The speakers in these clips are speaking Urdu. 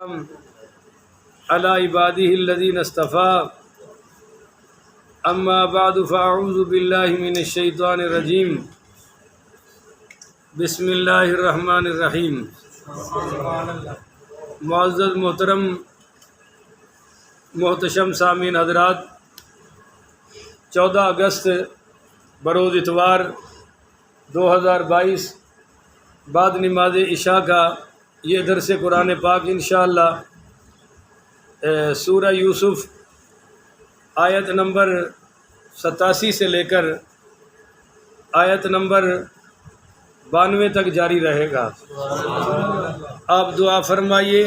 على عباده الذين اصطفى اما بعد فاعوذ بالله من الشیطان الرجیم بسم اللہ الرحمن الرحیم۔ معزز محترم محتشم سامعین حضرات، 14 اگست بروز اتوار 2022 بعد نماز عشاء کا یہ درس قرآن پاک انشاءاللہ سورہ یوسف آیت نمبر 87 سے لے کر آیت نمبر 92 تک جاری رہے گا۔ آپ دعا فرمائیے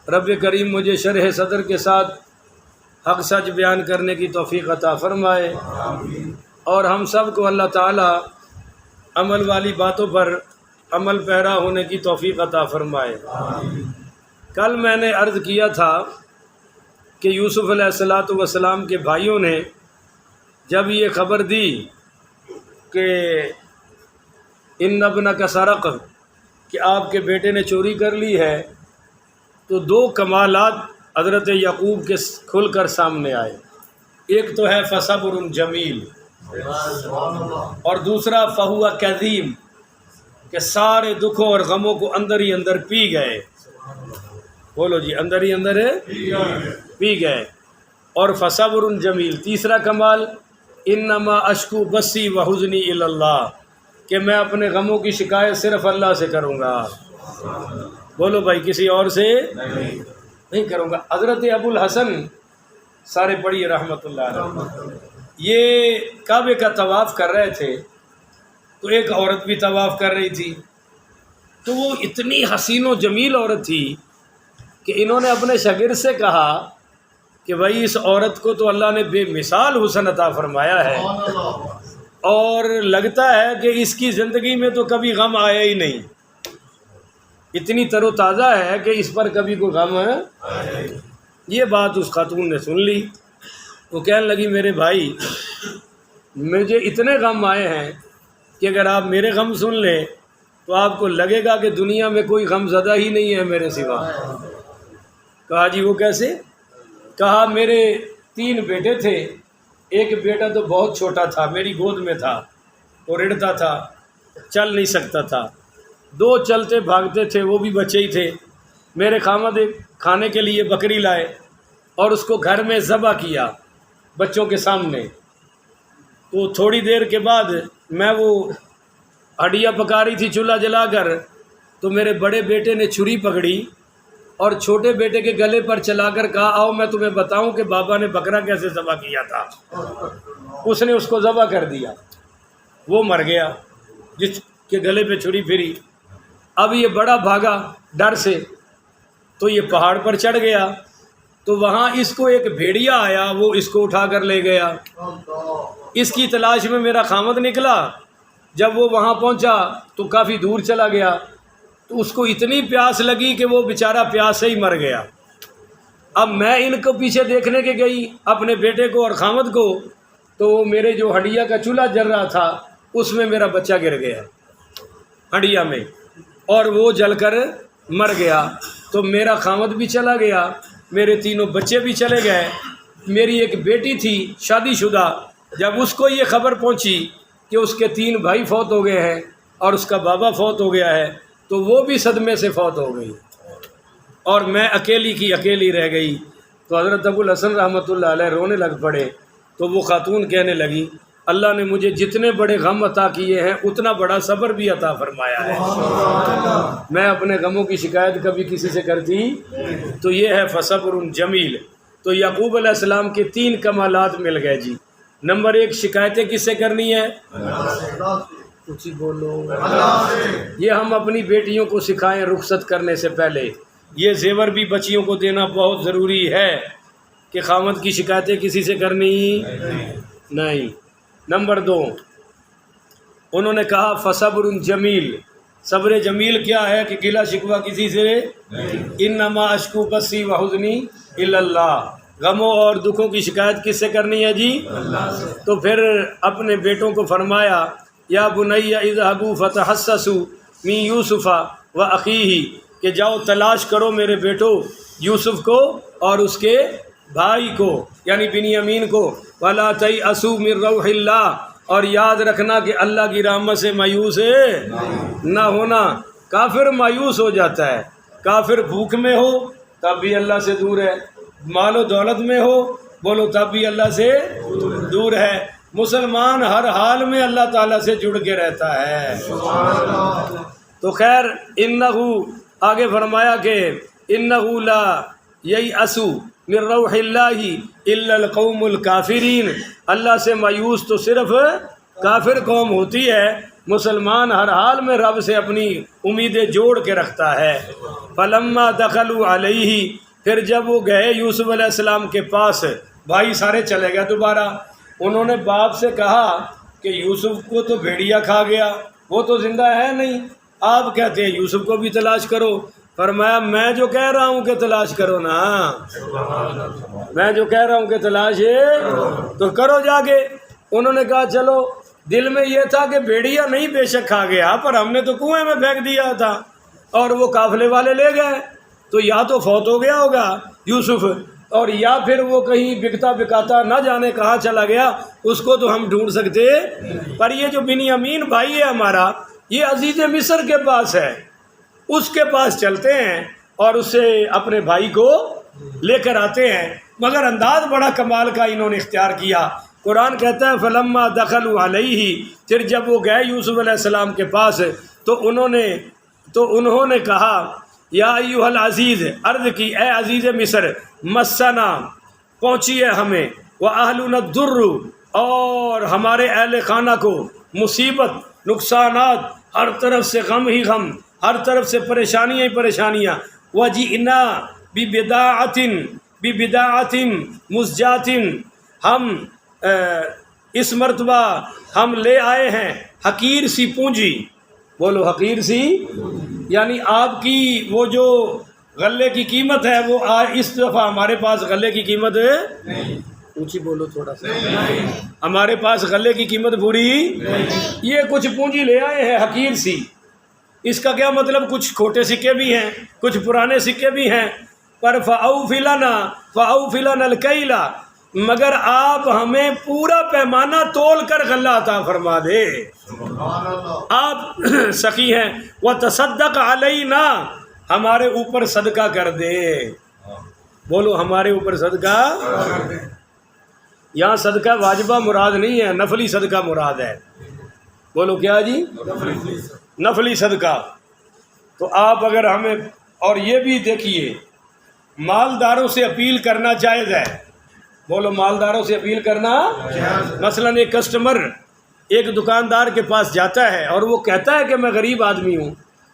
رب کریم مجھے شرح صدر کے ساتھ حق سچ بیان کرنے کی توفیق عطا فرمائے، اور ہم سب کو اللہ تعالی عمل والی باتوں پر عمل پیرا ہونے کی توفیق عطا فرمائے۔ کل میں نے عرض کیا تھا کہ یوسف علیہ السلام کے بھائیوں نے جب یہ خبر دی کہ ان ابنک سرق، کہ آپ کے بیٹے نے چوری کر لی ہے، تو 2 کمالات حضرت یعقوب کے کھل کر سامنے آئے۔ ایک تو ہے فصبر جمیل، اور دوسرا فہو کظیم، کہ سارے دکھوں اور غموں کو اندر ہی اندر پی گئے۔ بولو جی، اندر ہی اندر پی گئے۔ اور فصبر جمیل، تیسرا کمال انما اشکو بسی وحزنی الی اللہ، کہ میں اپنے غموں کی شکایت صرف اللہ سے کروں گا۔ بولو بھائی، کسی اور سے نہیں کروں گا۔ حضرت ابو الحسن سارے پڑھیے رحمۃ اللہ علیہ، یہ کعبے کا طواف کر رہے تھے، تو ایک عورت بھی طواف کر رہی تھی، تو وہ اتنی حسین و جمیل عورت تھی کہ انہوں نے اپنے شاگرد سے کہا کہ بھائی اس عورت کو تو اللہ نے بے مثال حسن عطا فرمایا ہے، اور لگتا ہے کہ اس کی زندگی میں تو کبھی غم آیا ہی نہیں، اتنی تر و تازہ ہے کہ اس پر کبھی کوئی غم ہے۔ یہ بات اس خاتون نے سن لی، وہ کہنے لگی میرے بھائی مجھے اتنے غم آئے ہیں کہ اگر آپ میرے غم سن لیں تو آپ کو لگے گا کہ دنیا میں کوئی غم زدہ ہی نہیں ہے میرے سوا۔ کہا جی وہ کیسے؟ کہا میرے 3 بیٹے تھے، ایک بیٹا تو بہت چھوٹا تھا، میری گود میں تھا، وہ رڑتا تھا، چل نہیں سکتا تھا، 2 چلتے بھاگتے تھے، وہ بھی بچے ہی تھے۔ میرے خامد کھانے کے لیے بکری لائے اور اس کو گھر میں ذبح کیا بچوں کے سامنے، تو تھوڑی دیر کے بعد میں وہ ہڈیاں پکا رہی تھی چولہا جلا کر، تو میرے بڑے بیٹے نے چھری پکڑی اور چھوٹے بیٹے کے گلے پر چلا کر کہا آؤ میں تمہیں بتاؤں کہ بابا نے بکرا کیسے ذبح کیا تھا۔ اس نے اس کو ذبح کر دیا، وہ مر گیا جس کے گلے پہ چھری پھری۔ اب یہ بڑا بھاگا ڈر سے، تو یہ پہاڑ پر چڑھ گیا، تو وہاں اس کو ایک بھیڑیا آیا، وہ اس کو اٹھا کر لے گیا۔ اس کی تلاش میں میرا خامد نکلا، جب وہ وہاں پہنچا تو کافی دور چلا گیا، تو اس کو اتنی پیاس لگی کہ وہ بیچارہ پیاس سے ہی مر گیا۔ اب میں ان کو پیچھے دیکھنے کے گئی اپنے بیٹے کو اور خامد کو، تو میرے جو ہڈیا کا چولہا جل رہا تھا اس میں میرا بچہ گر گیا ہڈیا میں، اور وہ جل کر مر گیا۔ تو میرا خامد بھی چلا گیا، میرے 3 بچے بھی چلے گئے۔ میری ایک بیٹی تھی شادی شدہ، جب اس کو یہ خبر پہنچی کہ اس کے 3 بھائی فوت ہو گئے ہیں اور اس کا بابا فوت ہو گیا ہے، تو وہ بھی صدمے سے فوت ہو گئی، اور میں اکیلی کی اکیلی رہ گئی۔ تو حضرت ابو الحسن رحمۃ اللہ علیہ رونے لگ پڑے، تو وہ خاتون کہنے لگی اللہ نے مجھے جتنے بڑے غم عطا کیے ہیں اتنا بڑا صبر بھی عطا فرمایا ہے، میں اپنے غموں کی شکایت کبھی کسی سے کرتی۔ تو یہ ہے فصبر جمیل۔ تو یعقوب علیہ السلام کے 3 کمالات مل گئے جی۔ نمبر 1، شکایتیں کس سے کرنی ہے؟ کچھ بولو۔ یہ ہم اپنی بیٹیوں کو سکھائیں رخصت کرنے سے پہلے، یہ زیور بھی بچیوں کو دینا بہت ضروری ہے کہ خامد کی شکایتیں کسی سے کرنی نہیں۔ نمبر 2، انہوں نے کہا فصبر جمیل۔ صبر جمیل کیا ہے کہ گلہ شکوہ کسی سے انما اشکو بسی وحزنی الی اللہ، غموں اور دکھوں کی شکایت کس سے کرنی ہے جی؟ تو پھر اپنے بیٹوں کو فرمایا یا بنی اذهبوا فتحسسوا من یوسف و اخیہ کہ جاؤ تلاش کرو میرے بیٹو یوسف کو اور اس کے بھائی کو یعنی بنیامین کو، وَلَا تَيْأَسُوا مِن رَوْحِ اللَّهِ، اور یاد رکھنا کہ اللہ کی رحمت سے مایوس نہ ہونا۔ کافر مایوس ہو جاتا ہے، کافر بھوک میں ہو تب بھی اللہ سے دور ہے، مال و دولت میں ہو بولو تب بھی اللہ سے دور ہے، مسلمان ہر حال میں اللہ تعالیٰ سے جڑ کے رہتا ہے۔ تو خیر انہو آگے فرمایا کہ انہو لا ییأسوا من روح اللہ الا القوم الکافرین، اللہ سے مایوس تو صرف کافر قوم ہوتی ہے، مسلمان ہر حال میں رب سے اپنی امیدیں جوڑ کے رکھتا ہے۔ فلما دخلوا علیہ، پھر جب وہ گئے یوسف علیہ السلام کے پاس، بھائی سارے چلے گئے دوبارہ، انہوں نے باپ سے کہا کہ یوسف کو تو بھیڑیا کھا گیا، وہ تو زندہ ہے نہیں، آپ کہتے ہیں یوسف کو بھی تلاش کرو۔ فرمایا میں جو کہہ رہا ہوں کہ تلاش کرو نا، میں جو کہہ رہا ہوں کہ تلاش تو کرو جا کے۔ انہوں نے کہا چلو، دل میں یہ تھا کہ بھیڑیا نہیں بے شک کھا گیا، پر ہم نے تو کنویں میں پھینک دیا تھا اور وہ قافلے والے لے گئے، تو یا تو فوت ہو گیا ہوگا یوسف، اور یا پھر وہ کہیں بکتا بکاتا نہ جانے کہاں چلا گیا، اس کو تو ہم ڈھونڈ سکتے۔ پر یہ جو بنیامین بھائی ہے ہمارا، یہ عزیز مصر کے پاس ہے، اس کے پاس چلتے ہیں اور اس سے اپنے بھائی کو لے کر آتے ہیں۔ مگر انداز بڑا کمال کا انہوں نے اختیار کیا۔ قرآن کہتا ہے فلما دخلوا علیہ، پھر جب وہ گئے یوسف علیہ السلام کے پاس تو انہوں نے کہا یا ایھا العزیز، عرض کی اے عزیز مصر، مسنا پہنچی ہے ہمیں، واہلنا الضر، اور ہمارے اہل خانہ کو مصیبت، نقصانات، ہر طرف سے غم ہی غم، ہر طرف سے پریشانیاں ہی پریشانیاں، وجئنا ببضاعۃ مزجاۃ، ہم اس مرتبہ ہم لے آئے ہیں حقیر سی پونجی، بولو حقیر سی، یعنی آپ کی وہ جو غلے کی قیمت ہے وہ اس دفعہ ہمارے پاس غلے کی قیمت اونچی بولو تھوڑا سا، ہمارے پاس غلے کی قیمت پوری، یہ کچھ پونجی لے آئے ہیں حقیر سی۔ اس کا کیا مطلب؟ کچھ کھوٹے سکے بھی ہیں، کچھ پرانے سکے بھی ہیں، پر فَأَوْفِ لَنَا الْكَيْلَ، مگر آپ ہمیں پورا پیمانہ تول کر غلہ عطا فرما دے، آپ سخی ہیں، وَتَصَدَّقْ عَلَيْنَا، ہمارے اوپر صدقہ کر دے، بولو ہمارے اوپر صدقہ۔ یہاں صدقہ واجبہ مراد نہیں ہے، نفلی صدقہ مراد ہے، بولو کیا جی؟ نفلی صدقہ۔ تو آپ اگر ہمیں، اور یہ بھی دیکھیے مالداروں سے اپیل کرنا جائز ہے، بولو مالداروں سے اپیل کرنا، مثلا ایک کسٹمر ایک دکاندار کے پاس جاتا ہے اور وہ کہتا ہے کہ میں غریب آدمی ہوں،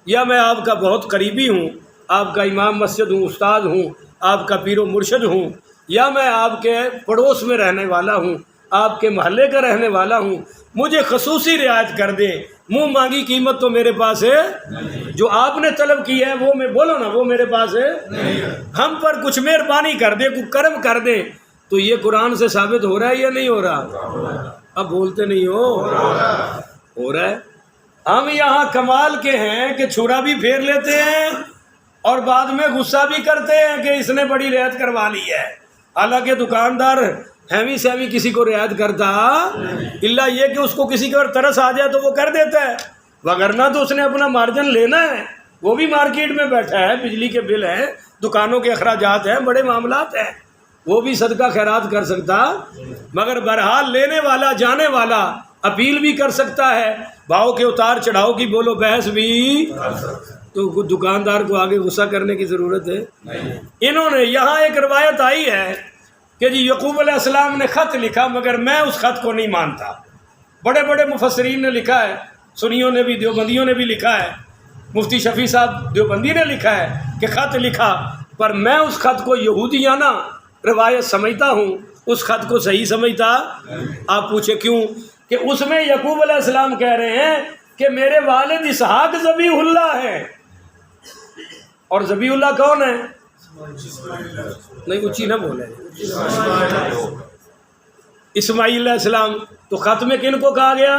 یا میں آپ کا بہت قریبی ہوں، آپ کا امام مسجد ہوں، استاد ہوں، آپ کا پیر و مرشد ہوں، یا میں آپ کے پڑوس میں رہنے والا ہوں، آپ کے محلے کا رہنے والا ہوں، مجھے خصوصی رعایت کر دے، منہ مانگی قیمت تو میرے پاس ہے، جو آپ نے طلب کی ہے وہ میں بولو نا وہ میرے پاس ہے، ہم پر کچھ مہربانی کر دے، کچھ کرم کر دے۔ تو یہ قرآن سے ثابت ہو رہا ہے یا نہیں ہو رہا؟ اب بولتے نہیں ہو رہا ہے۔ ہم یہاں کمال کے ہیں کہ چھرا بھی پھیر لیتے ہیں اور بعد میں غصہ بھی کرتے ہیں کہ اس نے بڑی رعایت کروا لی ہے، حالانکہ دکاندار ہیوی سیوی کسی کو رعایت کرتا الا یہ کہ اس کو کسی کے اوپر ترس آ جائے تو وہ کر دیتا ہے، وگرنہ تو اس نے اپنا مارجن لینا ہے، وہ بھی مارکیٹ میں بیٹھا ہے، بجلی کے بل ہیں، دکانوں کے اخراجات ہیں، بڑے معاملات ہیں، وہ بھی صدقہ خیرات کر سکتا، مگر بہرحال لینے والا جانے والا اپیل بھی کر سکتا ہے، بھاؤ کے اتار چڑھاؤ کی بولو بحث بھی، تو دکاندار کو آگے غصہ کرنے کی ضرورت ہے؟ انہوں نے یہاں ایک روایت آئی ہے کہ جی یعقوب علیہ السلام نے خط لکھا مگر میں اس خط کو نہیں مانتا، بڑے بڑے مفسرین نے لکھا ہے، سنیوں نے بھی، دیوبندیوں نے بھی لکھا ہے، مفتی شفیع صاحب دیوبندی نے لکھا ہے کہ خط لکھا، پر میں اس خط کو یہودیانہ روایت سمجھتا ہوں، اس خط کو صحیح سمجھتا۔ آپ پوچھے کیوں؟ کہ اس میں یعقوب علیہ السلام کہہ رہے ہیں کہ میرے والد اسحاق ذبیح اللہ ہیں، اور ذبیح اللہ کون ہے؟ نہیں اونچی نہ بولے، اسماعیل علیہ السلام۔ تو خط میں کن کو کہا گیا؟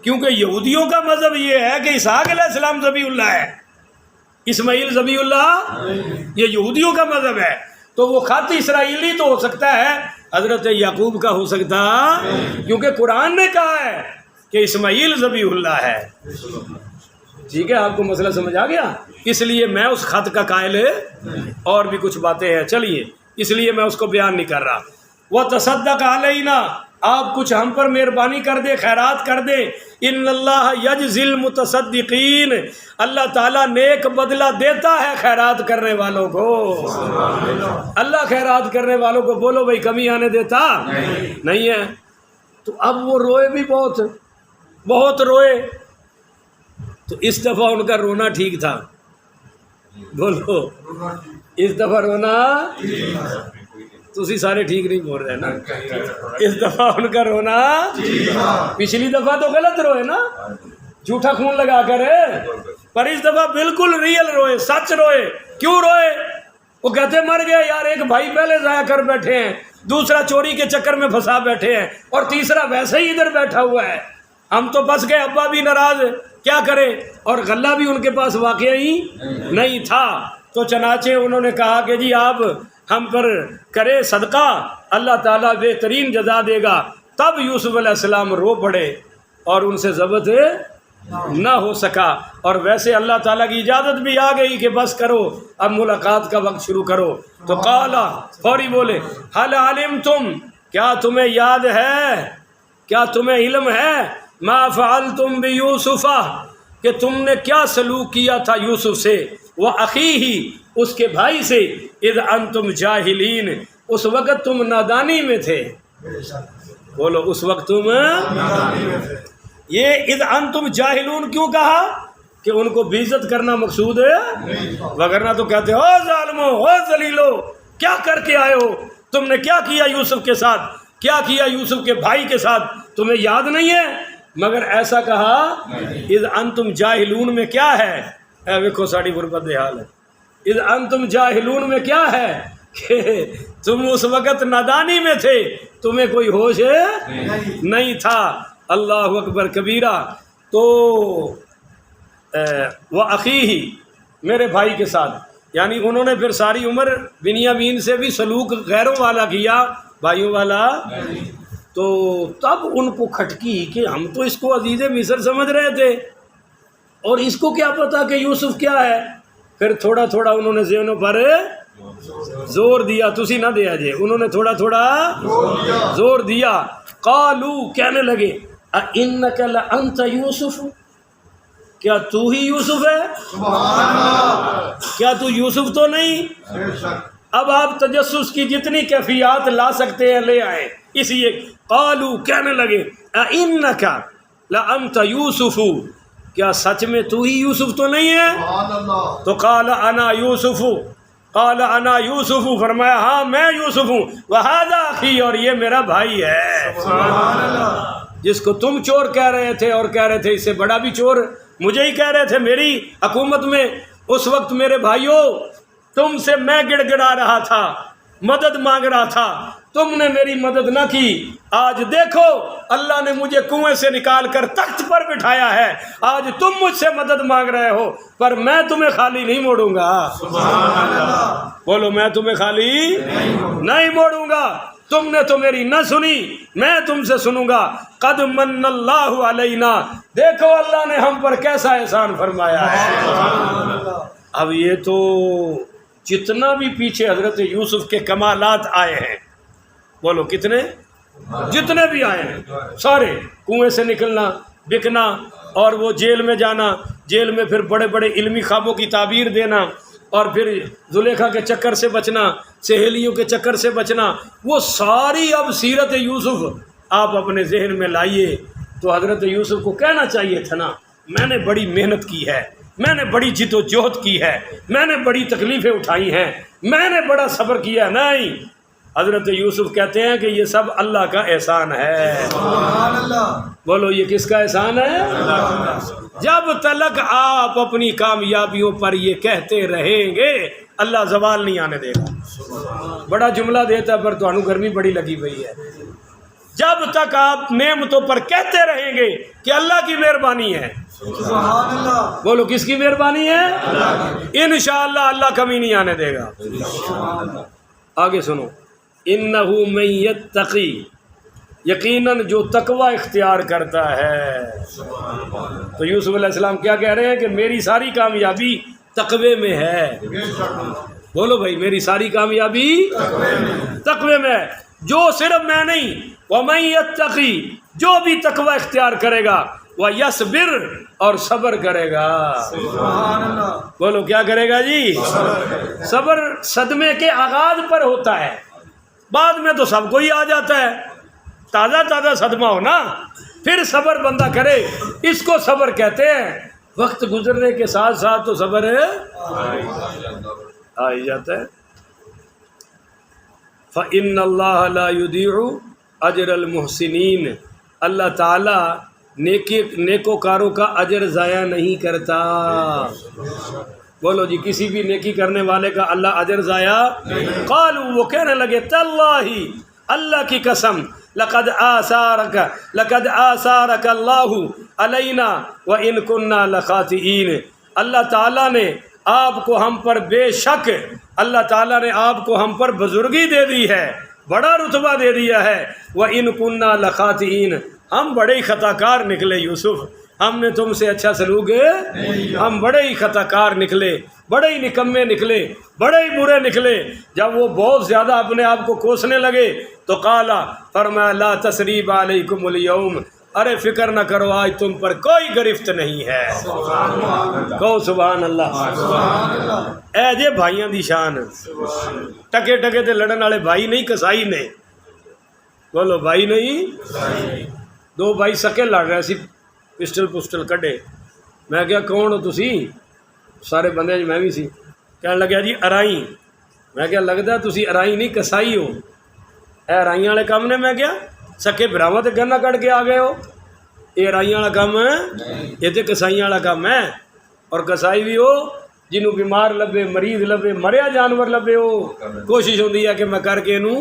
کیونکہ یہودیوں کا مذہب یہ ہے کہ اسحاق علیہ السلام ذبیح اللہ ہے، اسماعیل ذبیح اللہ یہ یہودیوں کا مذہب ہے، تو وہ خط اسرائیلی تو ہو سکتا ہے، حضرت یعقوب کا ہو سکتا، کیونکہ قرآن نے کہا ہے کہ اسماعیل ذبیح اللہ ہے۔ ٹھیک ہے، آپ کو مسئلہ سمجھ آ گیا؟ اس لیے میں اس خط کا قائل اور بھی کچھ باتیں ہیں، چلیے اس لیے میں اس کو بیان نہیں کر رہا۔ وَتَصَدَّقَ عَلَيْنَا، آپ کچھ ہم پر مہربانی کر دیں، خیرات کر دیں۔ ان اللہ یجزی المتصدقین، اللہ تعالیٰ نیک بدلہ دیتا ہے خیرات کرنے والوں کو۔ اللہ خیرات کرنے والوں کو بولو بھائی کمی آنے دیتا نہیں ہے۔ تو اب وہ روئے بھی بہت روئے، تو اس دفعہ ان کا رونا ٹھیک تھا، بولو اس دفعہ رونا، تسی سارے ٹھیک نہیں بول رہے نا، اس دفعہ ان کا رونا، پچھلی دفعہ تو غلط روئے نا، جھوٹا خون لگا کر، پر اس دفعہ بالکل ریئل روئے، سچ روئے۔ کیوں روئے؟ وہ کہتے مر گئے یار، ایک بھائی پہلے ضائع کر بیٹھے ہیں، دوسرا چوری کے چکر میں پھنسا بیٹھے ہیں، اور تیسرا ویسے ہی ادھر بیٹھا ہوا ہے، ہم تو پھنس گئے، ابا بھی ناراض، کیا کریں، اور غلہ بھی ان کے پاس واقع ہی نہیں تھا۔ تو چنانچہ انہوں نے کہا کہ جی آپ ہم پر کرے صدقہ، اللہ تعالیٰ بہترین جزا دے گا۔ تب یوسف علیہ السلام رو پڑے اور ان سے ضبط نہ ہو سکا، اور ویسے اللہ تعالیٰ کی اجازت بھی آ گئی کہ بس کرو، اب ملاقات کا وقت شروع کرو۔ تو قالا، فوری بولے، حل علمتم، کیا تمہیں یاد ہے، کیا تمہیں علم ہے، ما فعلتم بیوسف، کہ تم نے کیا سلوک کیا تھا یوسف سے، وَأَخِيهِ، اس کے بھائی سے، اذ انتم جاہلین، اس وقت تم نادانی میں تھے۔ بولو اس وقت تم نادانی میں تھے۔ یہ اذ انتم جاہلون کیوں کہا؟ کہ ان کو بےعزت کرنا مقصود ہے، وگرنہ تو کہتے ہو ظالمو، ہو ذلیلو، کیا کر کے آئے ہو، تم نے کیا کیا یوسف کے ساتھ، کیا کیا یوسف کے بھائی کے ساتھ، تمہیں یاد نہیں ہے؟ مگر ایسا کہا اذ انتم جاہلون میں کیا ہے، اے ویکھو ساڑی غربت دے حال ہے، اذ انتم جاہلون میں کیا ہے کہ تم اس وقت نادانی میں تھے، تمہیں کوئی ہوش نہیں تھا۔ اللہ اکبر کبیرہ۔ تو وَأَخِيهِ، میرے بھائی کے ساتھ، یعنی انہوں نے پھر ساری عمر بنیامین سے بھی سلوک غیروں والا کیا، بھائیوں والا، تو تب ان کو کھٹکی کہ ہم تو اس کو عزیز مصر سمجھ رہے تھے، اور اس کو کیا پتا کہ یوسف کیا ہے۔ پھر تھوڑا تھوڑا انہوں نے ذہنوں پر زور دیا، تسی نہ دیا جے، انہوں نے تھوڑا تھوڑا زور دیا۔ قالو، کہنے لگے، اِنَّكَ لَأَنْتَ یوسف، کیا تو ہی یوسف ہے؟ کیا تو یوسف تو نہیں؟ اب آپ تجسس کی جتنی کیفیات لا سکتے ہیں لے آئیں، اس لیے قالو، کہنے لگے، اِنَّكَ لَأَنْتَ یوسف، کیا سچ میں تو ہی یوسف تو نہیں ہے؟ تو قال انا یوسف، قال انا یوسف، فرمایا ہاں میں یوسف ہوں، وہذا اخی، اور یہ میرا بھائی ہے۔ جس کو تم چور کہہ رہے تھے اور کہہ رہے تھے اس سے بڑا بھی چور مجھے ہی کہہ رہے تھے میری حکومت میں، اس وقت میرے بھائیوں تم سے میں گڑ گڑا رہا تھا، مدد مانگ رہا تھا، تم نے میری مدد نہ کی، آج دیکھو اللہ نے مجھے کنویں سے نکال کر تخت پر بٹھایا ہے، آج تم مجھ سے مدد مانگ رہے ہو، پر میں تمہیں خالی نہیں موڑوں گا۔ بولو میں تمہیں خالی نہیں موڑوں گا، تم نے تو میری نہ سنی، میں تم سے سنوں گا۔ قد من اللہ علینا، دیکھو اللہ نے ہم پر کیسا احسان فرمایا ہے۔ اب یہ تو جتنا بھی پیچھے حضرت یوسف کے کمالات آئے ہیں، بولو کتنے، جتنے بھی آئے ہیں سارے، کنویں سے نکلنا، بکنا، اور وہ جیل میں جانا، جیل میں پھر بڑے بڑے علمی خوابوں کی تعبیر دینا، اور پھر زلیخا کے چکر سے بچنا، سہیلیوں کے چکر سے بچنا، وہ ساری اب سیرت یوسف آپ اپنے ذہن میں لائیے۔ تو حضرت یوسف کو کہنا چاہیے تھا نا، میں نے بڑی محنت کی ہے، میں نے بڑی جد و جہد کی ہے، میں نے بڑی تکلیفیں اٹھائی ہیں، میں نے بڑا صبر کیا۔ نہیں، حضرت یوسف کہتے ہیں کہ یہ سب اللہ کا احسان ہے۔ بولو یہ کس کا احسان ہے؟ جب تلک آپ اپنی کامیابیوں پر یہ کہتے رہیں گے، اللہ زوال نہیں آنے دے گا۔ بڑا جملہ دیتا پر تو گرمی بڑی لگی ہوئی ہے۔ جب تک آپ نعمتوں پر کہتے رہیں گے کہ اللہ کی مہربانی ہے. سبحان اللہ. بولو کس کی مہربانی ہے؟ انشاءاللہ اللہ کمی نہیں آنے دے گا. آگے سنو. انہ من یتقی، یقیناً جو تقوی اختیار کرتا ہے. تو یوسف علیہ السلام کیا کہہ رہے ہیں کہ میری ساری کامیابی تقوی میں ہے. بولو بھائی میری ساری کامیابی تقوی میں ہے. جو صرف میں نہیں، وَمَن يَتَّقِي، جو بھی تقوی اختیار کرے گا، وَيَصْبِرْ، اور صبر کرے گا. سبحان اللہ. بولو کیا کرے گا جی؟ صبر صدمے کے آغاز پر ہوتا ہے، بعد میں تو سب کو ہی آ جاتا ہے. تازہ تازہ صدمہ ہو نا، پھر صبر بندہ کرے، اس کو صبر کہتے ہیں. وقت گزرنے کے ساتھ ساتھ تو صبر آ ہی جاتا ہے. فَإِنَّ اللَّهَ لَا يُضِيعُ أَجْرَ الْمُحْسِنِينَ، اللہ تعالیٰ نیکوکاروں کا اجر ضائع نہیں کرتا. بولو جی کسی بھی نیکی کرنے والے کا اللہ اجر ضائع. قالوا، وہ کہنے لگے، تاللہ، اللہ کی قسم، لقد آثارک اللہ علینا وإن كنا لخاطئین، اللہ تعالیٰ نے آپ کو ہم پر، بے شک اللہ تعالیٰ نے آپ کو ہم پر بزرگی دے دی ہے، بڑا رتبہ دے دیا ہے. وإن كنا لخاطئین، ہم بڑے ہی خطا کار نکلے یوسف، ہم نے تم سے اچھا سلوک، ہم بڑے ہی خطا کار نکلے، بڑے ہی نکمے نکلے، بڑے ہی برے نکلے. جب وہ بہت زیادہ اپنے آپ کو کوسنے لگے تو قالا، فرمایا، لا تثریب علیکم اليوم، ارے فکر نہ کرو، آج تم پر کوئی گرفت نہیں ہے. کہو سبحان اللہ. اے جے بھائیاں دی شان، ٹکے ٹکے تے لڑن والے بھائی نہیں، کسائی نے. بولو بھائی نہیں. دو بھائی سکے لڑ رہے سی، پسٹل کڈے. میں کیا کون ہو تسی؟ سارے بندے میں بھی سی. کہنے لگا جی ارائی. میں کیا لگتا تسی ارائی نہیں کسائی ہو. اے ارائیاں والے کام نے. میں کیا سکے براواں تے گنا کٹ کے آ گئے ہو؟ یہ ارائیاں والا کام ہے، یہ تے کسائیاں والا کام ہے. اور کسائی بھی ہو جنہوں بیمار لبے، مریض لبے، مریا جانور لبے، ہو کوشش ہوندی ہے کہ میں کر کے انہوں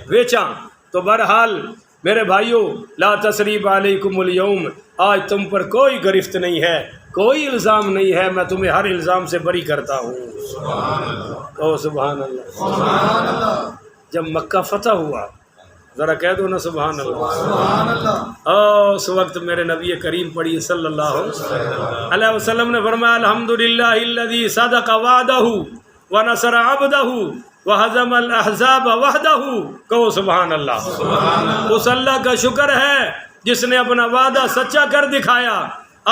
ویچاں. تو بہرحال میرے بھائیو، لا تثریب علیکم اليوم، آج تم پر کوئی گرفت نہیں ہے، کوئی الزام نہیں ہے، میں تمہیں ہر الزام سے بری کرتا ہوں. کہو سبحان اللہ. جب مکہ فتح ہوا، ذرا کہہ دو نا سبحان اللہ. سبحان اللہ. اس وقت میرے نبی کریم پڑھی صلی اللہ علیہ وسلم نے فرمایا، الحمدللہ الذی صدق وعدہ ونصر عبدہ وہزم الاحزاب وحدہ. کہو سبحان اللہ. اس اللہ کا شکر ہے جس نے اپنا وعدہ سچا کر دکھایا،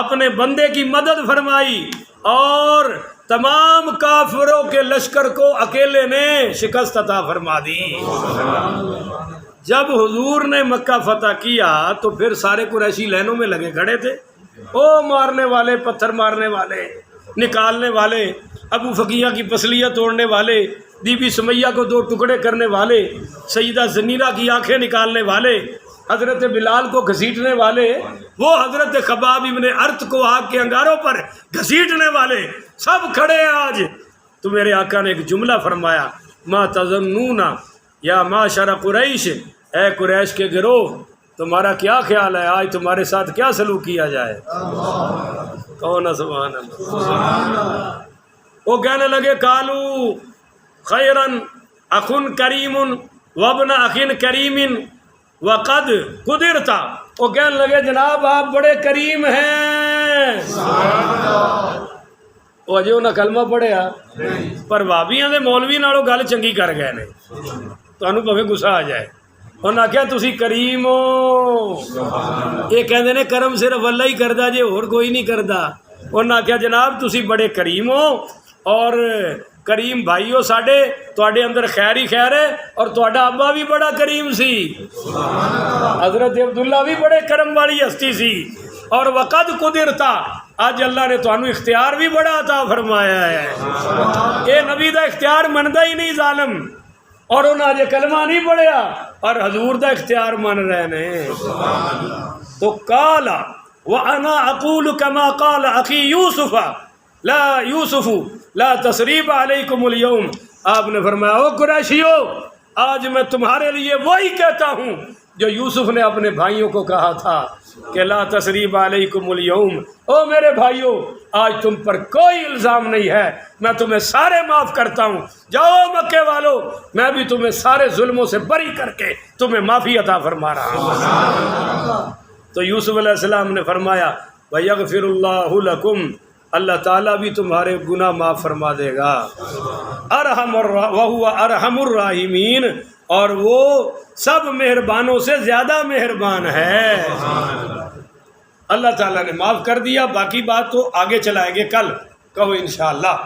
اپنے بندے کی مدد فرمائی، اور تمام کافروں کے لشکر کو اکیلے نے شکست عطا فرما دی. جب حضور نے مکہ فتح کیا تو پھر سارے قریشی لائنوں میں لگے کھڑے تھے. او مارنے والے، پتھر مارنے والے، نکالنے والے، ابو فقیہ کی پسلیاں توڑنے والے، بی بی سمیہ کو دو ٹکڑے کرنے والے، سیدہ زنیرہ کی آنکھیں نکالنے والے، حضرت بلال کو گھسیٹنے والے، وہ حضرت خباب ابن ارت کو آگ کے انگاروں پر گھسیٹنے والے، سب کھڑے ہیں آج. تو میرے آقا نے ایک جملہ فرمایا، ما تظنون یا معشر قریش، اے قریش کے گروہ، تمہارا کیا خیال ہے آج تمہارے ساتھ کیا سلوک کیا جائے؟ کہو نا سبحان اللہ. وہ کہنے لگے، قالو خیرن اخن کریم وابن اخن کریم وقد قدرتا. وہ کہنے لگے جناب آپ بڑے کریم ہیں. وہ اجے انہیں کلمہ پڑھیا، پر وابیاں دے مولوی نالوں گل چنگی کر گئے نے، تانوں بھویں غصہ آ جائے. انہاں آخیا تسی کریم ہو. یہ کہندے نے کرم صرف اللہ ہی کردا جے، اور کوئی نہیں کردا. انہاں آخیا جناب تسی بڑے کریم ہو، اور کریم بھائی ہو ساڈے، تواڈے اندر خیر ہی خیر ہے، اور تواڈا ابا بھی بڑا کریم سی، حضرت عبداللہ بھی بڑے کرم والی ہستی سی. اور وقد قدرتا، آج اللہ نے تانوں اختیار بھی بڑا عطا فرمایا ہے. یہ نبی دا اختیار مندا ہی نہیں ظالم، اور انہاں اجے کلمہ نہیں پڑھیا اور حضور دا اختیار من رہے نے. تو قالا وانا اقول كما قال اخی یوسف لا تثریب علیکم اليوم. آپ نے فرمایا، او قریشیو، آج میں تمہارے لیے وہی کہتا ہوں جو یوسف نے اپنے بھائیوں کو کہا تھا کہ لا تثریب علیکم الیوم، او میرے بھائیوں آج تم پر کوئی الزام نہیں ہے، میں تمہیں سارے معاف کرتا ہوں، جاؤ مکے والو میں بھی تمہیں سارے ظلموں سے بری کر کے تمہیں معافی عطا فرما رہا ہوں۔ تو یوسف علیہ السلام نے فرمایا وَيَغْفِرُ اللَّهُ لَكُمْ، اللہ تعالیٰ بھی تمہارے گناہ معاف فرما دے گا، وَهُوَ أَرْحَمُ الرَّاحِمِينَ، اور وہ سب مہربانوں سے زیادہ مہربان ہے۔ اللہ تعالیٰ نے معاف کر دیا، باقی بات تو آگے چلائیں گے کل، کہو انشاءاللہ۔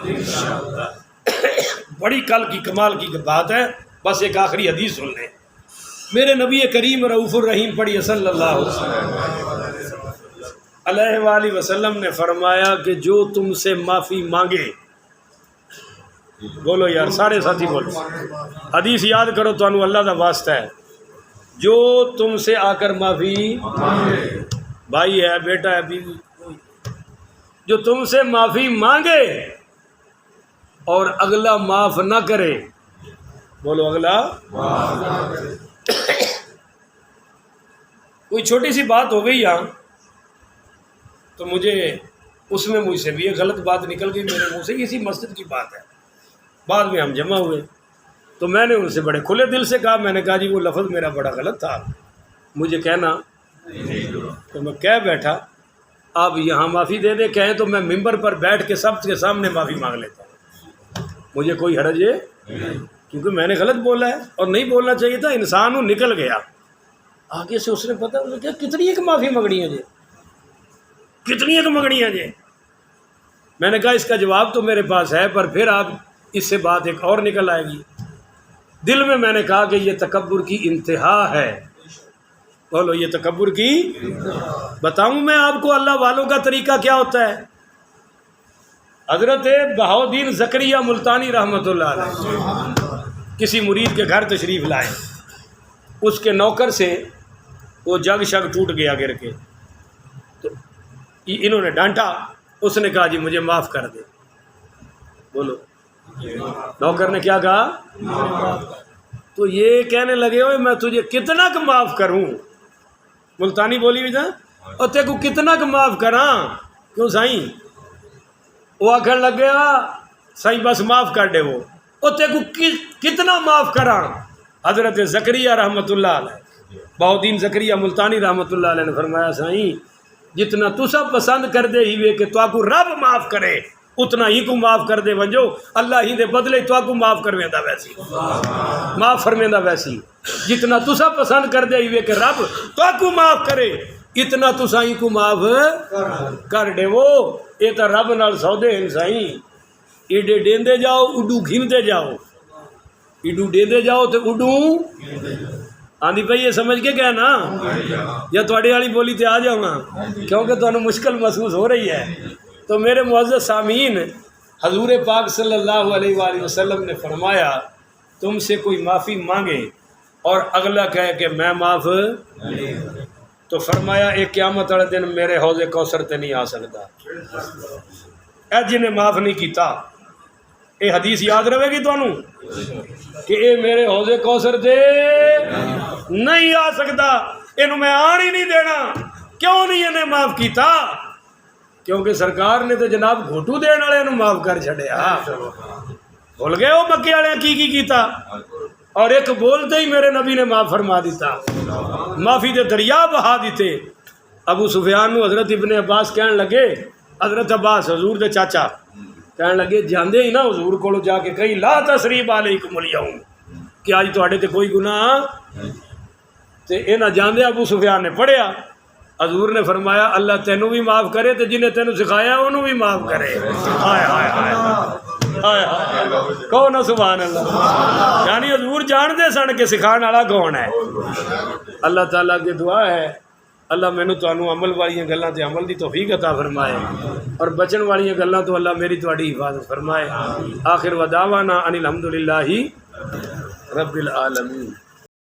بڑی کل کی کمال کی بات ہے، بس ایک آخری حدیث سن لیں۔ میرے نبی کریم رؤوف الرحیم پڑھیے صلی اللہ علیہ وآلہ وسلم نے فرمایا کہ جو تم سے معافی مانگے، بولو یار سارے ساتھی بولو، حدیث یاد کرو تو انو اللہ دا واسطہ ہے، جو تم سے آ کر معافی، بھائی ہے بیٹا ہے بیوی، جو تم سے معافی مانگے اور اگلا معاف نہ کرے، بولو اگلا، کوئی چھوٹی سی بات ہو گئی یہاں تو مجھے اس میں مجھ سے بھی ایک غلط بات نکل گئی میرے منہ سے، اسی مسجد کی بات ہے، بعد میں ہم جمع ہوئے تو میں نے ان سے بڑے کھلے دل سے کہا، میں نے کہا جی وہ لفظ میرا بڑا غلط تھا، مجھے کہنا، تو میں کہہ بیٹھا آپ یہاں معافی دے دیں، کہیں تو میں ممبر پر بیٹھ کے سب کے سامنے معافی مانگ لیتا ہوں، مجھے کوئی حرج ہے کیونکہ میں نے غلط بولا ہے اور نہیں بولنا چاہیے تھا، انسان وہ نکل گیا آگے سے، اس نے پتا کہ کتنی ایک معافی منگنی ہے جی، کتنی ایک منگنی ہے جی، میں نے کہا اس کا جواب تو میرے پاس ہے، پر پھر آپ اس سے بات ایک اور نکل آئے گی، دل میں نے کہا کہ یہ تکبر کی انتہا ہے، بولو یہ تکبر کی، بتاؤں میں آپ کو اللہ والوں کا طریقہ کیا ہوتا ہے؟ حضرت بہاؤالدین زکریہ ملتانی رحمۃ اللہ علیہ کسی مرید کے گھر تشریف لائے، اس کے نوکر سے وہ جگ شگ ٹوٹ گیا گر کے، تو انہوں نے ڈانٹا، اس نے کہا جی مجھے معاف کر دے، بولو نوکر نے کیا کہا؟ تو یہ کہنے لگے ہوئے میں تجھے کتنا کا معاف کروں، ملتانی بولی بھی تھا، اور تے کو کتنا کا معاف کراں، کیوں سائیں؟ وہ آخر لگ گیا سائیں بس معاف کر دے، وہ تے کو کتنا معاف کراں؟ حضرت زکریا رحمۃ اللہ علیہ، بہاؤالدین زکریا ملتانی رحمۃ اللہ علیہ نے فرمایا سائیں جتنا تسا پسند کر دے ہی کہ تو کو رب معاف کرے اتنا ہی کو معاف کر دے ونجو، اللہ ہی دے بدلے تو کو معاف کرویندا ویسی، معاف فرمیندا ویسی، جتنا تسا پسند کر دے ہی کہ رب تو کو معاف کرے اتنا تسا ہی کو معاف کر دے، وہ یہ تو رب نال سودے ہیں سائیں، ایڈے ڈیندے جاؤ اڈو گھندے جاؤ، ایڈو ڈیندے جاؤ تو اڈو آندھی پہ یہ سمجھ کے گیا نا، یا تھوڑی والی بولی تے آ جاؤں گا کیونکہ تمہیں مشکل محسوس ہو رہی ہے۔ تو میرے معزز سامعین، حضور پاک صلی اللہ علیہ وآلہ وسلم نے فرمایا تم سے کوئی معافی مانگے اور اگلا کہے کہ میں معاف، تو فرمایا ایک قیامت والے دن میرے حوض کوثر تے نہیں آ سکتا، اے جنہیں معاف نہیں کیتا، یہ حدیث یاد رہے گی تانوں کہ اے میرے حوض کوثر تے نہیں آ سکتا، انہوں میں آن ہی نہیں دینا، کیوں نہیں انہیں معاف کیتا؟ کیونکہ سرکار نے تو جناب گھوٹو دین والے انہوں معاف کر چھڑیا، بھول گئے ہو مکے والے کی کیتا، اور ایک بولتے ہی میرے نبی نے معاف فرما دیتا، معافی دے دریا بہا دیتے۔ ابو سفیان نو حضرت ابن عباس کہن لگے، حضرت عباس حضور دے چاچا کہن لگے جاندے ہی نا حضور کولو جا کے کہیں لا تثریب علیکم الیوم، کہ آج تواڈے تے کوئی گناہ، تے اے نہ جاندے ابو سفیان نے پڑھیا، حضور نے فرمایا اللہ تینوں بھی معاف کرے تے جنہیں تینوں سکھایا انہوں بھی معاف کرے، ہائے ہائے ہائے ہائے ہائے، کہو نا سبحان اللہ، یعنی حضور جان دے سن کے سکھان والا کون ہے۔ اللہ تعالیٰ کی دعا ہے اللہ مینوں تانوں عمل والیاں گلاں تے عمل دی توفیق عطا فرمائے، اور بچن والیاں گلاں تو اللہ میری تواڈی حفاظت فرمائے۔ آخر ودعوانا ان الحمدللہ رب العالمین۔